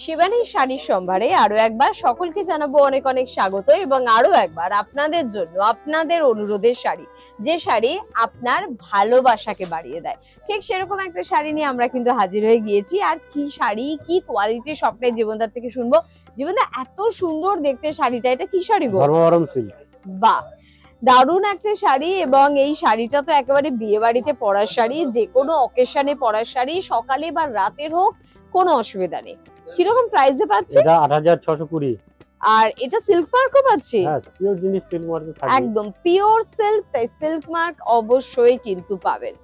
শিবানী শাড়ির সম্ভারে আরো একবার সকলকে জানাবো অনেক অনেক স্বাগত এবং আরো একবার আপনাদের জন্য আপনাদের অনুরোধের শাড়ি, যে শাড়ি আপনার ভালোবাসাকে বাড়িয়ে দেয়, ঠিক সেরকম একটা শাড়ি নিয়ে আমরা কিন্তু হাজির হয়ে গিয়েছি। আর কি শাড়ি, কি কোয়ালিটি, সবটাই জীবনদার থেকে শুনবো। জীবনদা, এত সুন্দর দেখতে শাড়িটা, এটা কি শাড়ি গো? ধর্মবরম সিল্ক। বাহ, দারুণ একটা শাড়ি। এবং এই শাড়িটা তো একেবারে বিয়ে বাড়িতে পরার শাড়ি, যে কোনো অকেশনে পরার শাড়ি, সকালে বা রাতের হোক কোনো অসুবিধা নেই। কিরকম প্রাইসে পাচ্ছে? এটা 8620। আর এটা সিল্ক মার্কও পাচ্ছি। হ্যাঁ, পিওর জিনিস সিল্ক মার্ক থাকবে। একদম পিওর সিল্ক, তাই সিল্ক মার্ক অবশ্যই কিন্তু পাবেন।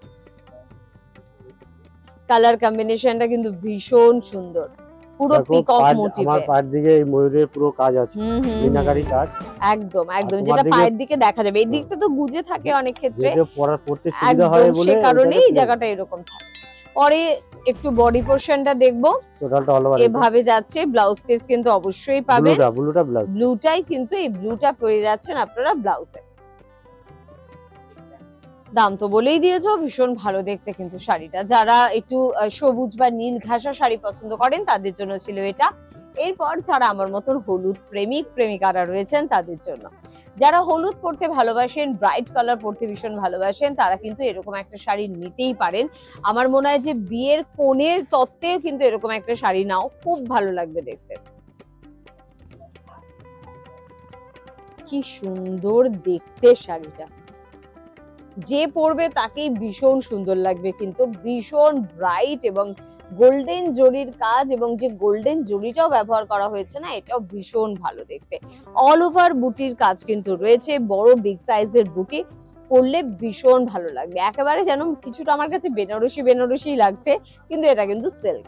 কালার কম্বিনেশনটা কিন্তু ভীষণ সুন্দর, পুরো পিকক মোটিভে। আমার পায়ের দিকে এই ময়ূরের পুরো কাজ আছে, মিনাকারি কাজ। একদম একদম, যেটা পায়ের দিকে দেখা যাবে। এই দিকটা তো গুজে থাকে অনেক ক্ষেত্রে, যেটা পড়তে সুবিধা হয় বলে, সে কারণে এই জায়গাটা এরকম থাকে। পরে একটু বডি পোরশনটা দেখবো, টোটালটা অল ওভার এভাবে যাচ্ছে। ব্লাউজ পিস কিন্তু অবশ্যই পাবেন। ব্লুটা ব্লাউজ, ব্লুটাই কিন্তু, এই ব্লুটা পেয়ে যাচ্ছেন আপনারা ব্লাউজে। দাম তো বলেই দিয়েছো, ভীষণ ভালো দেখতে কিন্তু শাড়িটা। যারা একটু সবুজ বা নীল ঘাসা শাড়ি পছন্দ করেন তাদের জন্য ছিল এটা। এরপর যারা আমার মতন হলুদ প্রেমিক প্রেমিকারা রয়েছেন তাদের জন্য, যারা হলুদ পরতে ভালোবাসেন, ব্রাইট কালার পরতে ভীষণ ভালোবাসেন, তারা কিন্তু এরকম একটা শাড়ি নিতেই পারেন। আমার মনে হয় যে বিয়ের কোণের তত্ত্বেও কিন্তু এরকম একটা শাড়ি নাও, খুব ভালো লাগবে দেখতে। কি সুন্দর দেখতে শাড়িটা, যে পরবে তাকেই ভীষণ সুন্দর লাগবে, কিন্তু ভীষণ ব্রাইট এবং গোল্ডেন জরির কাজ, এবং যে গোল্ডেন জরিটাও ব্যবহার করা হয়েছে না, এটাও ভীষণ ভালো দেখতে। অল ওভার বুটির কাজ কিন্তু রয়েছে, বড় বিগ সাইজের বুটি, পরলে ভীষণ ভালো লাগবে। একেবারে যেন কিছুটা আমার কাছে বেনারসি বেনারসি লাগছে, কিন্তু এটা কিন্তু সিল্ক।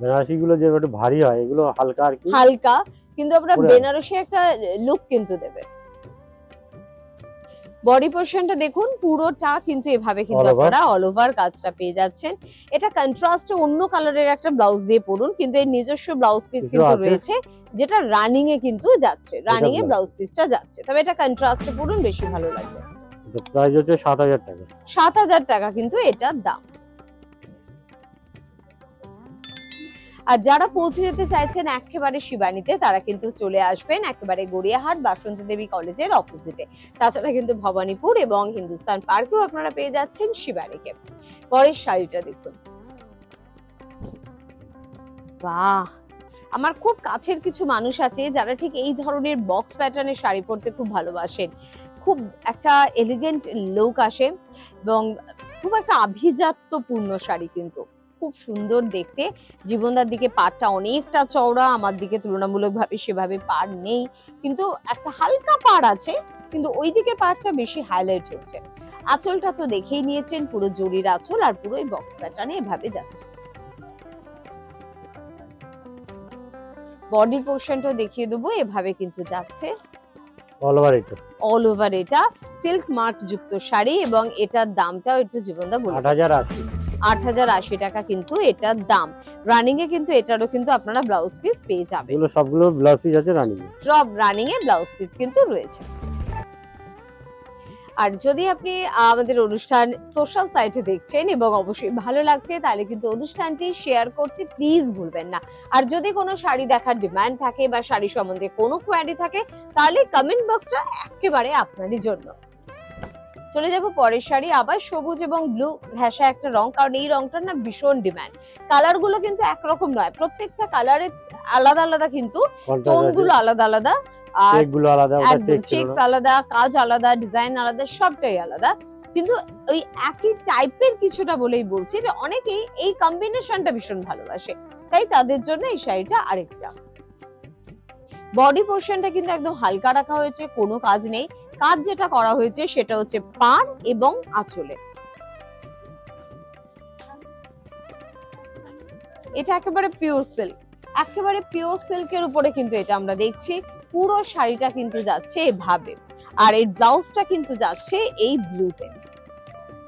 বেনারসি গুলো যে একটু ভারী হয়, এগুলো হালকা আর কি, হালকা, কিন্তু আপনার বেনারসি একটা লুক কিন্তু দেবে। বডি পোরশনটা দেখুন, পুরোটা কিন্তু এভাবে কিন্তু আপনারা অল ওভার কাজটা পেয়ে যাচ্ছেন। এটা কন্ট্রাস্টে অন্য কালারের একটা ব্লাউজ দিয়ে পরুন, কিন্তু এর নিজস্ব ব্লাউজ পিস কিন্তু রয়েছে, যেটা রানিং এ কিন্তু যাচ্ছে, রানিং এ ব্লাউজ পিসটা যাচ্ছে। তবে এটা কন্ট্রাস্টে পরুন, বেশি ভালো লাগবে। প্রাইস হচ্ছে 7000 টাকা। 7000 টাকা কিন্তু এটার দাম। আর যারা পৌঁছে যেতে চাইছেন একেবারে শিবানীতে, তারা কিন্তু চলে আসবেন একেবারে গড়িয়াহাট বাসন্তী দেবী কলেজের অপোজিটে। তাছাড়া কিন্তু ভবানীপুর এবং হিন্দুস্তান পার্কেও আপনারা পেয়ে যাচ্ছেন শিবানীকে। পরের শাড়িটা দেখুন, বাহ, আমার খুব কাছের কিছু মানুষ আছে যারা ঠিক এই ধরনের বক্স প্যাটার্নের শাড়ি পরতে খুব ভালোবাসেন। খুব একটা এলিগেন্ট লুক আসে এবং খুব একটা আভিজাত্যপূর্ণ শাড়ি, কিন্তু খুব সুন্দর দেখতে। জীবনদার দিকে পাড়টা অনেকটা চওড়া, আমার দিকে তুলনামূলকভাবে সেভাবে পাড় নেই, কিন্তু একটা হালকা পাড় আছে, কিন্তু ওই দিকে পাড়টা বেশি হাইলাইট হচ্ছে। আঁচলটা তো দেখেই নিয়েছেন, পুরো জরির আঁচল, আর পুরো এই বক্স প্যাটার্নে এভাবে যাচ্ছে। বডি পোরশনটা দেখিয়ে দেবো, এভাবে কিন্তু যাচ্ছে অল ওভার। এটা অল ওভার, এটা সিল্ক মার্ক যুক্ত শাড়ি, এবং এটার দামটাও একটু জীবনদা বলুন। 8080। 8080 টাকা কিন্তু এটার দাম। রানিং এ কিন্তু এটারও কিন্তু আপনারা ব্লাউজ পিস পেয়ে যাবেন। এগুলো সবগুলো ব্লাউজ পিস আছে রানিং এ। সব রানিং এ ব্লাউজ পিস কিন্তু রয়েছে। আর যদি আপনি আমাদের অনুষ্ঠান সোশ্যাল সাইটে দেখছেন এবং অবশ্যই ভালো লাগছে, তাহলে কিন্তু অনুষ্ঠানটি শেয়ার করতে প্লিজ ভুলবেন না। আর যদি কোনো শাড়ি দেখার ডিমান্ড থাকে বা শাড়ি সম্বন্ধে কোনো কোয়ারি থাকে, তাহলে কমেন্ট বক্সটা একেবারে আপনারই জন্য। চলে যাব পরের শাড়ি, আবার সবুজ এবং ব্লু ঘেঁষা একটা রং, কারণ এই রংটার না ভীষণ ডিমান্ড। কালার গুলো কিন্তু একরকম নয়, প্রত্যেকটা কালারে আলাদা আলাদা, কিন্তু টোন গুলো আলাদা আলাদা, আর চেকগুলো আলাদা, ওটা চেক ছিল চেকস আলাদা, কাজ আলাদা, ডিজাইন আলাদা, সবটাই আলাদা। কিন্তু ওই একই টাইপের কিছুটা বলেই বলছি যে অনেকেই এই কম্বিনেশনটা ভীষণ ভালোবাসে, তাই তাদের জন্য এই শাড়িটা আরেকটা। বডি পোরশনটা কিন্তু একদম হালকা রাখা হয়েছে, কোনো কাজ নেই। কাজ যেটা করা হয়েছে সেটা হচ্ছে পাড় এবং আঁচলে। এটা একেবারে পিওর সিল্ক, একেবারে পিওর সিল্কের উপরে কিন্তু এটা আমরা দেখছি। পুরো শাড়িটা কিন্তু যাচ্ছে এভাবে, আর এই ব্লাউজটা কিন্তু যাচ্ছে এই ব্লুতে।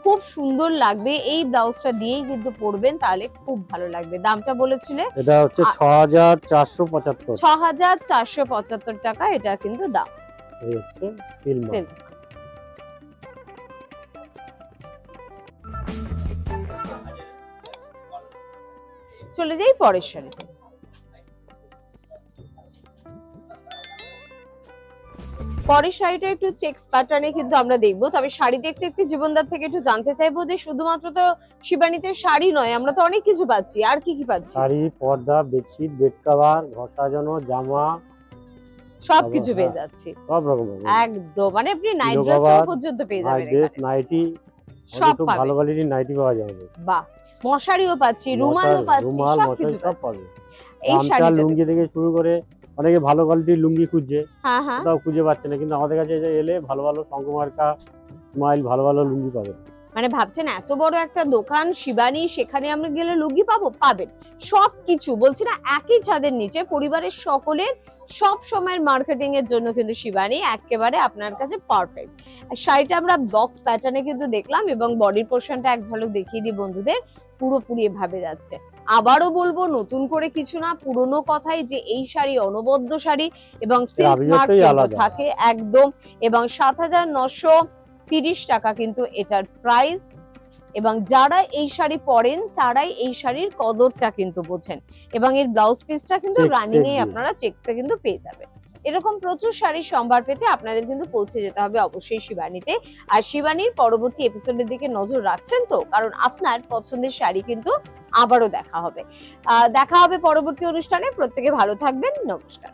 খুব সুন্দর লাগবে, এই ব্লাউজটা দিয়েই কিন্তু পরবেন, তাহলে খুব ভালো লাগবে। দামটা বলেছিলে? এটা হচ্ছে 6475। 6475 টাকা এটা কিন্তু দাম। এই হচ্ছে সিল্ক। চলে যাই পরের শাড়িতে। পরের শাড়িটা একটু চেকস প্যাটার্নে কিন্তু আমরা দেখবো, তবে শাড়ি দেখতে দেখতে জীবনদার থেকে একটু জানতে চাইবো যে শুধুমাত্র তো শিবানীতে শাড়ি নয়, আমরা তো অনেক কিছু পাচ্ছি, আর কি কি পাচ্ছি? শাড়ি, পর্দা, বেডশিট, বেড কভার, ঘর সাজানো, জামা, সবকিছু হ্যাঁ, পেয়ে যাচ্ছি সব রকম পাবেন। একদম, মানে আপনি নাইট পিলো ড্রেস কভার, পর্যন্ত পেয়ে নাইট যাবেন ড্রেস, এখানে। নাইটি, সব খুব পাবেন। ভালো কোয়ালিটির নাইটি পাওয়া যায় আমাদের। বাহ, মশারিও পাচ্ছি, রুমালও পাচ্ছি, রুমাল, সবকিছু মশারি সব পাচ্ছি পাবে। এই গামছা, শাড়িটাতে। লুঙ্গি থেকে শুরু করে অনেকে ভালো কোয়ালিটির লুঙ্গি খুঁজছে, হ্যাঁ হ্যাঁ, কোথাও খুঁজে পাচ্ছে না, কিন্তু আমাদের কাছে এলে ভালো ভালো শঙ্করমার্কা, স্মাইল ভালো ভালো লুঙ্গি পাবেন। মানে ভাবছেন এত বড় একটা দোকান শিবানী, সেখানে আমরা গেলে লুঙ্গি পাবো? পাবেন সবকিছু। বলছি না, একই ছাদের নিচে পরিবারের সকলের সব সময়ের মার্কেটিং এর জন্য কিন্তু শিবানী একেবারে আপনার কাছে পারফেক্ট। শাড়িটা আমরা বক্স প্যাটার্নে কিন্তু দেখলাম, এবং বডির পোর্শনটা এক ঝলক দেখিয়ে দিই বন্ধুদের, পুরোপুরি ভাবে যাচ্ছে। আবারও বলবো, নতুন করে কিছু না, পুরনো কথাই যে এই শাড়ি অনবদ্য শাড়ি, এবং সিল্ক মার্ক আভিজাত্যই আলাদা। থাকে একদম, এবং 7,930 টাকা কিন্তু এটার প্রাইস। এবং যারা এই শাড়ি পরেন তারাই এই শাড়ির কদরটা কিন্তু বোঝেন, এবং এর ব্লাউজ পিসটা কিন্তু চেক রানিং এ দিয়ে। আপনারা চেকসে কিন্তু পেয়ে যাবেন। এরকম প্রচুর শাড়ির সম্ভার পেতে আপনাদের কিন্তু পৌঁছে যেতে হবে অবশ্যই শিবানীতে। আর শিবানীর পরবর্তী এপিসোডের দিকে নজর রাখছেন তো, কারণ আপনার পছন্দের শাড়ি কিন্তু আবারও দেখা হবে। দেখা হবে পরবর্তী অনুষ্ঠানে। প্রত্যেকে ভালো থাকবেন, নমস্কার।